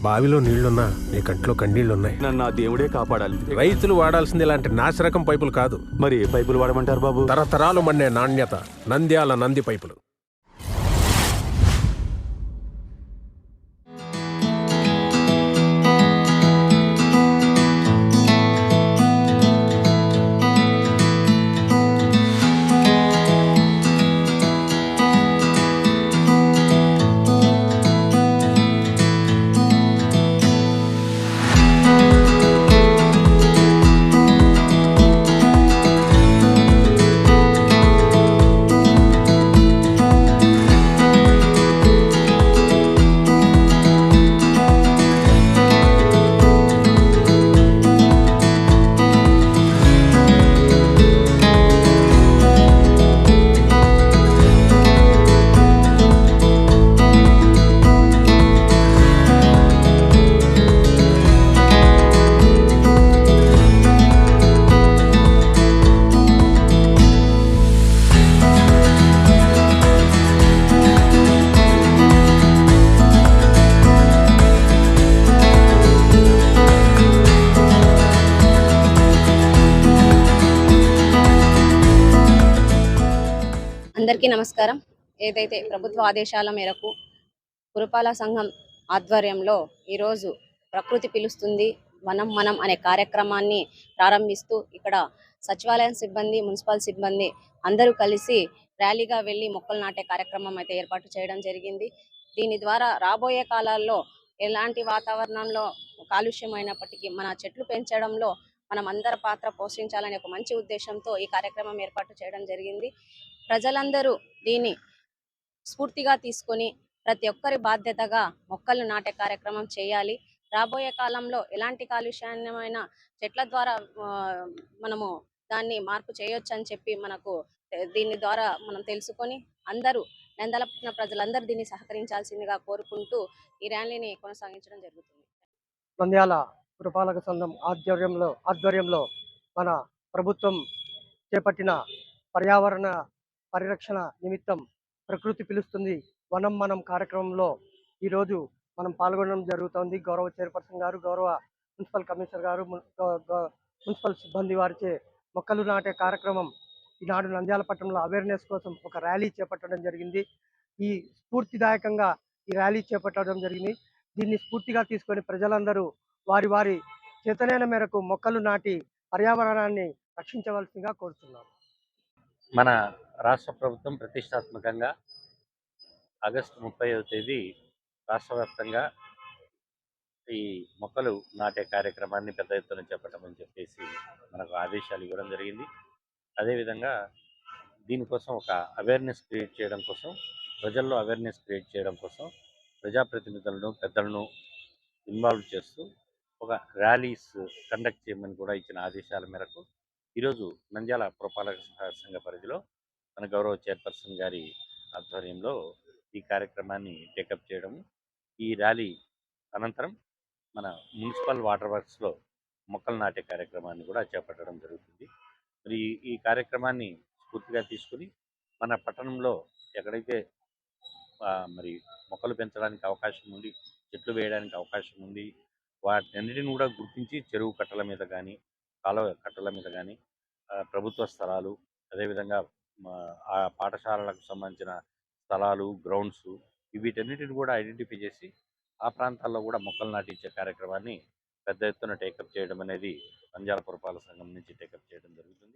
బావిలో నీళ్లున్నా నీ కంట్లో కన్నీళ్లున్నాయి. నన్ను ఆ దేవుడే కాపాడాలి. రైతులు వాడాల్సింది ఇలాంటి నాసిరకం పైపులు కాదు. మరి ఏ పైపులు వాడమంటారు బాబు? తరతరాలు మన్నే నాణ్యత నంద్యాల నంది పైపులు. అందరికీ నమస్కారం. ఏదైతే ప్రభుత్వ ఆదేశాల మేరకు పురపాలక సంఘం ఆధ్వర్యంలో ఈరోజు ప్రకృతి పిలుస్తుంది వనం మనం అనే కార్యక్రమాన్ని ప్రారంభిస్తూ ఇక్కడ సచివాలయం సిబ్బంది, మున్సిపల్ సిబ్బంది అందరూ కలిసి ర్యాలీగా వెళ్ళి మొక్కలు నాటే కార్యక్రమం అయితే ఏర్పాటు చేయడం జరిగింది. దీని ద్వారా రాబోయే కాలాల్లో ఎలాంటి వాతావరణంలో కాలుష్యమైనప్పటికీ మన చెట్లు పెంచడంలో మనం అందరి పాత్ర పోషించాలనే ఒక మంచి ఉద్దేశంతో ఈ కార్యక్రమం ఏర్పాటు చేయడం జరిగింది. ప్రజలందరూ దీన్ని స్ఫూర్తిగా తీసుకొని ప్రతి ఒక్కరి బాధ్యతగా మొక్కలు నాటే కార్యక్రమం చేయాలి. రాబోయే కాలంలో ఎలాంటి కాలుష్యమైన చెట్ల ద్వారా మనము దాన్ని మార్పు చేయొచ్చు అని చెప్పి మనకు దీని ద్వారా మనం తెలుసుకొని అందరూ నంద్యాల ప్రజలందరూ దీన్ని సహకరించాల్సిందిగా కోరుకుంటూ ఈ ర్యాలీని కొనసాగించడం జరుగుతుంది. నంద్యాల పురపాలక సంఘం ఆధ్వర్యంలో మన ప్రభుత్వం చేపట్టిన పర్యావరణ పరిరక్షణ నిమిత్తం ప్రకృతి పిలుస్తుంది వనం మనం కార్యక్రమంలో ఈరోజు మనం పాల్గొనడం జరుగుతోంది. గౌరవ చైర్పర్సన్ గారు, గౌరవ మున్సిపల్ కమిషనర్ గారు, మున్సిపల్ సిబ్బంది వారిచే మొక్కలు నాటే కార్యక్రమం ఈనాడు నంద్యాల పట్టణంలో అవేర్నెస్ కోసం ఒక ర్యాలీ చేపట్టడం జరిగింది. ఈ స్ఫూర్తిదాయకంగా ఈ ర్యాలీ చేపట్టడం జరిగింది. దీన్ని స్ఫూర్తిగా తీసుకొని ప్రజలందరూ వారి వారి చేతనైన మేరకు మొక్కలు నాటి పర్యావరణాన్ని రక్షించవలసిందిగా కోరుతున్నాం. మన రాష్ట్ర ప్రభుత్వం ప్రతిష్టాత్మకంగా ఆగస్టు 30వ తేదీ రాష్ట్ర వ్యాప్తంగా ఈ మొక్కలు నాటే కార్యక్రమాన్ని పెద్ద ఎత్తున చేపట్టమని చెప్పేసి మనకు ఆదేశాలు ఇవ్వడం జరిగింది. అదేవిధంగా దీనికోసం ఒక అవేర్నెస్ క్రియేట్ చేయడం కోసం, ప్రజల్లో అవేర్నెస్ క్రియేట్ చేయడం కోసం ప్రజాప్రతినిధులను, పెద్దలను ఇన్వాల్వ్ చేస్తూ ఒక ర్యాలీస్ కండక్ట్ చేయమని కూడా ఇచ్చిన ఆదేశాల మేరకు ఈరోజు నంద్యాల పురపాలక సంఘ పరిధిలో మన గౌరవ చైర్పర్సన్ గారి ఆధ్వర్యంలో ఈ కార్యక్రమాన్ని టేకప్ చేయడం, ఈ ర్యాలీ అనంతరం మన మున్సిపల్ వాటర్ వర్క్స్లో మొక్కలు నాటే కార్యక్రమాన్ని కూడా చేపట్టడం జరుగుతుంది. మరి ఈ కార్యక్రమాన్ని స్ఫూర్తిగా తీసుకుని మన పట్టణంలో ఎక్కడైతే మరి మొక్కలు పెంచడానికి అవకాశం ఉంది, చెట్లు వేయడానికి అవకాశం ఉంది, వాటన్నిటిని కూడా గుర్తించి చెరువు కట్టల మీద కానీ, కాలువ కట్టల మీద కానీ, ప్రభుత్వ స్థలాలు, అదేవిధంగా ఆ పాఠశాలలకు సంబంధించిన స్థలాలు, గ్రౌండ్స్, వీటన్నిటిని కూడా ఐడెంటిఫై చేసి ఆ ప్రాంతాల్లో కూడా మొక్కలు నాటించే కార్యక్రమాన్ని పెద్ద ఎత్తున టేకప్ చేయడం అనేది నంద్యాల పురపాలక సంఘం నుంచి టేకప్ చేయడం జరుగుతుంది.